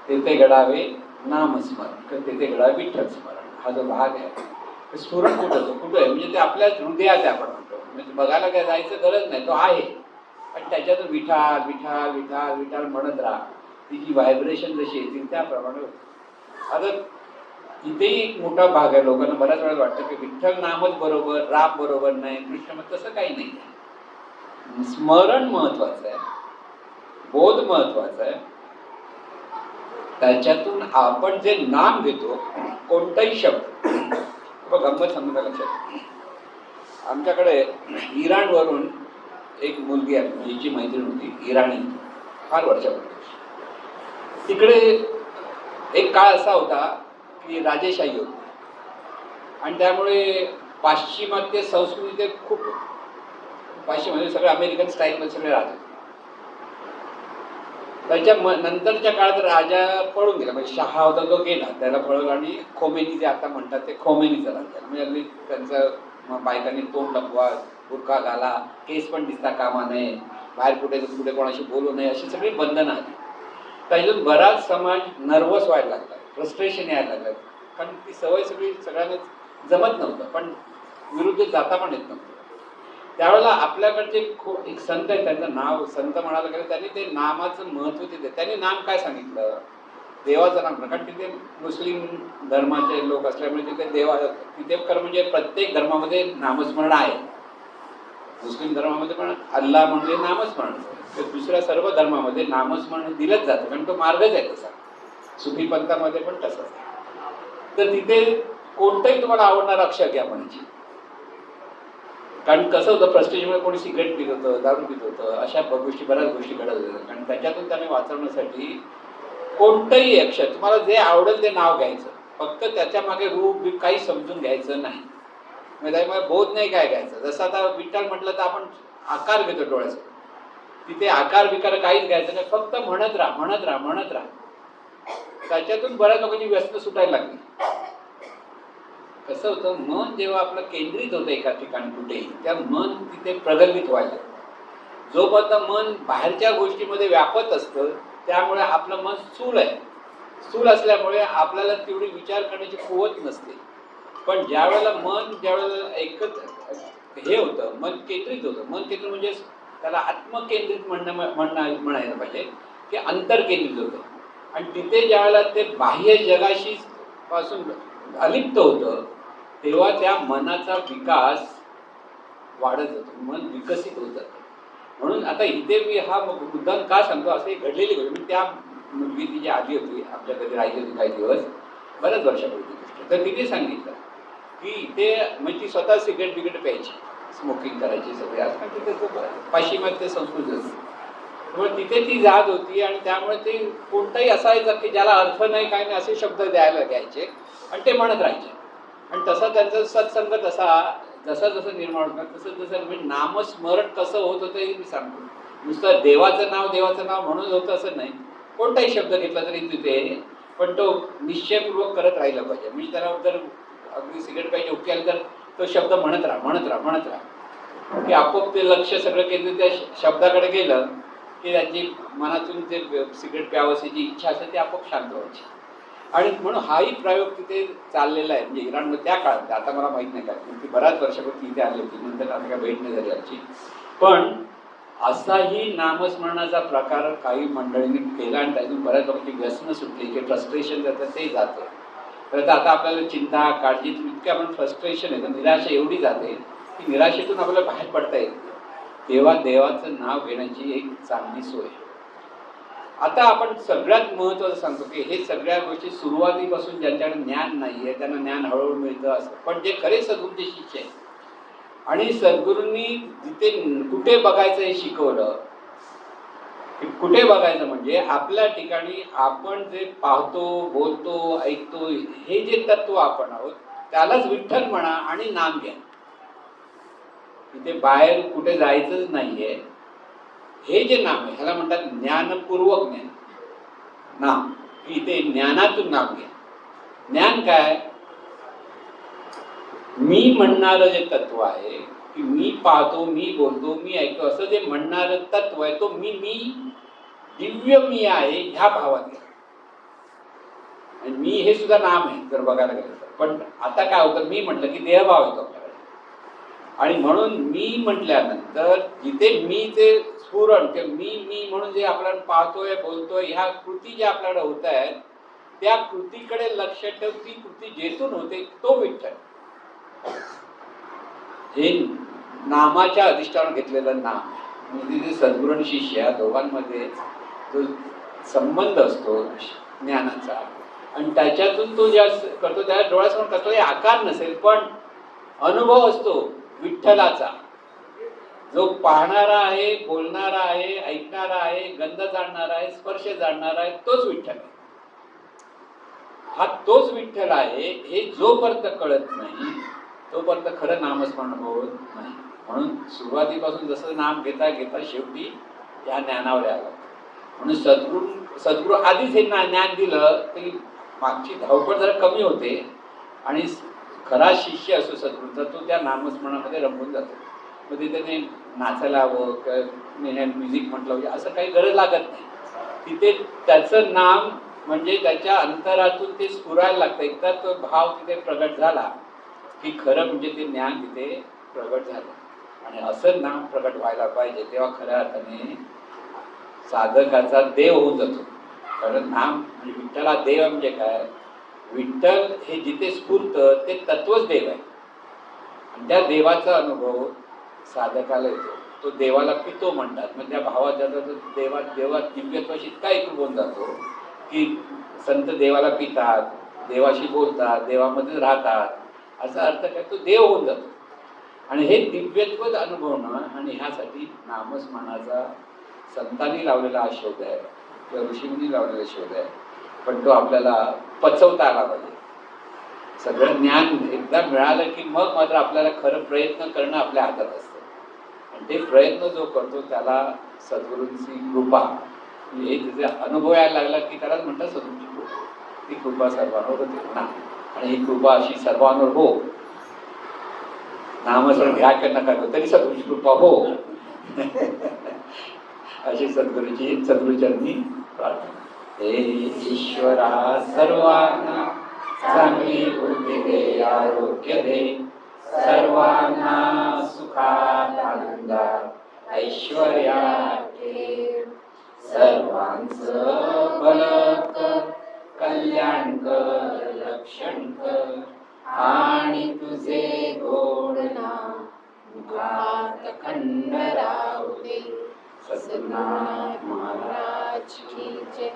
तेथे घडावे नामस्मरण, तेथे घडावे विठ्ठल स्मरण. हा जो भाग आहे, स्फुरण कुठं होतं, कुठं आहे, म्हणजे ते आपल्या हृदयात आहे. आपण म्हणतो म्हणजे बघायला काय जायचं गरज नाही, तो आहे. आणि त्याच्यातून विठाल विठाल विठाल विठाल म्हणत राहा. तिची व्हायब्रेशन जशी येतील त्याप्रमाणे होतं. आता इथेही एक मोठा भाग आहे. लोकांना बऱ्याच वेळा वाटतं की विठ्ठल नामच बरोबर, राम बरोबर नाही, कृष्ण, तसं काही नाही. स्मरण महत्वाचं आहे, बोध महत्वाचा आहे. त्याच्यातून आपण जे नाम घेतो, कोणताही शब्द, गंमत सांगू लक्षात. आमच्याकडे इराणवरून एक मुलगी आहे, हिची मैत्रीण होती, इराणी, फार वर्षापूर्वी. तिकडे एक काळ असा होता की राजेशाही होती आणि त्यामुळे पाश्चिमात्य संस्कृती खूप पाचशेमध्ये सगळे अमेरिकन स्टाईलमध्ये सगळे राहत होते. त्याच्या नंतरच्या काळात राजा पळून गेला, म्हणजे शहा होता तो गेला, त्याला पळवलं आणि खोमेनी जे आता म्हणतात ते खोमेनीचं राज्य, म्हणजे अगदी त्यांचं बायकांनी तोंड लपवा, बुरखा घाला, केस पण दिसता कामा नये, बाहेर कुठे कुठे कोणाशी बोलू नये, अशी सगळी बंधनं आली. त्याच्यातून बराच समाज नर्वस व्हायला लागला, फ्रस्ट्रेशन यायला लागलं, कारण ती सवय सगळी सगळ्यांनाच जमत नव्हतं, पण विरुद्ध जाता पण येत नव्हतं. त्यावेळेला आपल्याकडचे एक संत आहे, त्यांचं नाव संत म्हणायला गेलं, त्यांनी ते नामाचं महत्त्व तिथे, त्यांनी नाम काय सांगितलं, देवाचं नाम. कारण तिथे मुस्लिम धर्माचे लोक असल्यामुळे तिथे तिथे खरं म्हणजे प्रत्येक धर्मामध्ये नामस्मरण आहे. मुस्लिम धर्मामध्ये पण अल्लाह म्हणजे नामस्मरण, तर दुसऱ्या सर्व धर्मामध्ये नामस्मरण दिलंच जातं, कारण तो मार्गच आहे तसा. सुफी पंथामध्ये पण तसंच आहे. तर तिथे कोणतंही तुम्हाला आवडणारं अक्षर घ्या म्हणायची, कारण कसं होतं, फ्रस्ट्रेशनमध्ये कोणी सिगरेट पित होतं, दारू पित होतं, अशा गोष्टी बऱ्याच गोष्टी घडत होत्या. कारण त्याच्यातून त्याने वाचवण्यासाठी कोणतंही अक्षर तुम्हाला जे आवडेल ते नाव घ्यायचं, फक्त त्याच्या मागे रूप बीप काही समजून घ्यायचं नाही. म्हणजे बोध नाही काय घ्यायचं. जसं आता विठ्ठल म्हटलं तर आपण आकार घेतो डोळ्याचा, तिथे आकार विकार काहीच घ्यायचं नाही, फक्त म्हणत राहा म्हणत राहा म्हणत राहा. त्याच्यातून बऱ्याच लोकांची व्यस्त सुटायला लागली. कसं होतं, मन जेव्हा आपलं केंद्रित होतं एका ठिकाणी कुठेही, त्या मन तिथे प्रगल्भित व्हायला. जोपर्यंत मन बाहेरच्या गोष्टीमध्ये व्यापत असतं, त्यामुळे आपलं मन स्थूल आहे. स्थूल असल्यामुळे आपल्याला तेवढी विचार करण्याची कुवत नसते. पण ज्यावेळेला मन ज्यावेळेला हे होतं, मन केंद्रित होतं, मन केंद्रित म्हणजे त्याला आत्मकेंद्रित म्हणायला पाहिजे, की अंतरकेंद्रित होतं. आणि तिथे ज्यावेळेला ते बाह्य जगाशी पासून अलिप्त होतं, तेव्हा त्या मनाचा विकास वाढत जातो, मन विकसित होत जातं. म्हणून आता इथे मी हा मुद्दाम का सांगतो, असे घडलेली गोष्ट. मी त्या मुलगी ती जी आली होती आमच्याकडे राहिली होती काही दिवस, बऱ्याच वर्षापूर्वी गोष्ट, तर तिथे सांगितलं की इथे म्हणजे ती स्वतः सिगरेट बिगरेट प्यायची, स्मोकिंग करायची सगळे. आजकाल तिथे खूप पाश्चिमात्य संस्कृती होती, त्यामुळे तिथे ती जात होती. आणि त्यामुळे ते कोणताही असायचं की ज्याला अर्थ नाही काय नाही असे शब्द द्यायला घ्यायचे आणि ते म्हणत राहायचे. आणि तसा त्यांचा सत्संग तसा जसं जसं निर्माण होतं तसं तसं म्हणजे नामस्मरण कसं होत होतं हे मी सांगतो. नुसतं देवाचं नाव म्हणून होतं असं नाही, कोणताही शब्द घेतला तरी तिथे, पण तो निश्चयपूर्वक करत राहिला पाहिजे. म्हणजे त्याला जर अगदी सिगरेट पाहिजे ओके आली तर तो शब्द म्हणत राहा म्हणत राहा म्हणत राहा, की आपोआप ते लक्ष सगळं केंद्रित त्या शब्दाकडे गेलं की त्यांची मनातून ते सिगरेट प्यावयाची इच्छा असेल ते आपोआप शांत व्हायची. आणि म्हणून हाही प्रयोग तिथे चाललेला आहे. म्हणजे इराणमध्ये त्या काळात, आता मला माहीत नाही काय, ती बऱ्याच वर्षापूर्वी तिथे आली होती, नंतर आता काय भेट नाही झाली आमची. पण असाही नामस्मरणाचा प्रकार काही मंडळींनी केला आणि त्यातून बऱ्याच लोकांची व्यसनं सुटली, की फ्रस्ट्रेशन जातं ते जातं. तर आता आपल्याला चिंता काळजी इतक्या आपण फ्रस्ट्रेशन येतं, निराशा एवढी जाते की निराशेतून आपल्याला बाहेर पडता येत. तेव्हा देवाचं नाव घेण्याची एक चांगली सोय. आता आपण सगळ्यात महत्त्वाचं सांगतो की हे सगळ्या गोष्टी सुरुवातीपासून ज्यांच्याकडे ज्ञान नाही आहे त्यांना ज्ञान हळूहळू मिळतं असं. पण जे खरे सद्गुरूंचे शिष्य आहेत आणि सद्गुरूंनी जिथे कुठे बघायचं हे शिकवलं, कुठे बघायचं म्हणजे आपल्या ठिकाणी आपण जे पाहतो बोलतो ऐकतो हे जे तत्व आपण आहोत त्यालाच विठ्ठल म्हणा आणि नाम घ्या. तिथे बाहेर कुठे जायचंच नाहीये. हे जे नाम आहे ह्याला म्हणतात ज्ञानपूर्वक ज्ञान नाम. इथे ज्ञानातून नाम घ्या. ज्ञान काय, मी म्हणणारं जे तत्व आहे की मी पाहतो मी बोलतो मी ऐकतो असं जे म्हणणारं तत्व आहे तो मी दिव्य मी आहे ह्या भावात घ्या. आणि मी हे सुद्धा नाम आहे जर बघायला गेलं तर. पण आता काय होतं, मी म्हटलं की देहभाव येतो आपल्याकडे. आणि म्हणून मी म्हटल्यानंतर जिथे मी ते स्फुरण मी म्हणून जे आपल्याला पाहतोय बोलतोय ह्या कृती ज्या आपल्याकडे होत आहेत त्या कृतीकडे लक्ष ठेव. ती कृती जेथून होते तो विठ्ठल. हे नामाच्या अधिष्ठान घेतलेलं नाम. म्हणजे सद्गुरू आणि शिष्य या दोघांमध्ये जो संबंध असतो ज्ञानाचा आणि त्याच्यातून तो ज्या करतो त्या डोळ्यासमोर कसलाही आकार नसेल पण अनुभव असतो विठ्ठलाचा. जो पाहणारा आहे, बोलणारा आहे, ऐकणारा आहे, गंध जाणणारा आहे, स्पर्श जाणणारा आहे तोच विठ्ठल आहे. हा तोच विठ्ठल आहे हे जोपर्यंत कळत नाही तोपर्यंत खरं नामस्मरण होत नाही. म्हणून सुरुवातीपासून जसं नाम घेता घेता शेवटी या ज्ञानावर आला. म्हणून सद्गुरू आधीच हे ज्ञान दिलं तरी मागची धावपळ जरा कमी होते आणि खरा शिष्य असो सद्गुरूचा तो त्या नामस्मरणामध्ये रमून जातो. मग तिथे ते नाचायला हवं किंवा म्युझिक म्हटलं म्हणजे असं काही गरज लागत नाही. तिथे त्याचं नाम म्हणजे त्याच्या अंतरातून ते स्फुरायला लागतं. एकदा तो भाव तिथे प्रगट झाला की खरं म्हणजे ते ज्ञान तिथे प्रगट झालं. आणि असं नाम प्रगट व्हायला पाहिजे तेव्हा खऱ्या अर्थाने साधकाचा देव होऊन जातो. कारण नाम म्हणजे विठ्ठला देव म्हणजे काय, विठ्ठल हे जिथे स्फुरतं ते तत्वच देव आहे. आणि त्या देवाचा अनुभव साधकाला येतो. तो देवाला पितो म्हणतात. मग त्या भावाच्या देवात दिव्यत्वाशी इतका एकरूप होऊन जातो की संत देवाला पितात, देवाशी बोलतात, देवामध्ये राहतात. असा अर्थ काय, तो देव होऊन जातो. आणि हे दिव्यत्वच अनुभवणं आणि ह्यासाठी नामस्मरणाचा संतांनी लावलेला हा शोध आहे किंवा ऋषींनी लावलेला शोध आहे. पण तो आपल्याला पचवता आला पाहिजे. सगळं ज्ञान एकदा मिळालं की मग मात्र आपल्याला खरं प्रयत्न करणं आपल्या हातात असतं. आणि ते प्रयत्न जो करतो त्याला सद्गुरूंची कृपा, हे तिथे अनुभव यायला लागला की त्यालाच म्हणतात सद्गुरूंची कृपा. ती कृपा सर्वांवर होते ना. आणि ही कृपा अशी सर्वांवर हो. नामस्मरण घ्या की नका तरी सद्गुरूची कृपा हो. अशी सद्गुरूचरणी प्रार्थना. हे ईश्वरा सर्वांना चांगली बुद्धी दे, आरोग्य दे, सर्वांना सुखात आनंदात ऐश्वर्यात ठेव. सर्वांचं भलं कर, कल्याण कर, रक्षण कर आणि तुझे गोड नाम मुखात खंड राहू दे. सद्गुरुनाथ महाराज की जय.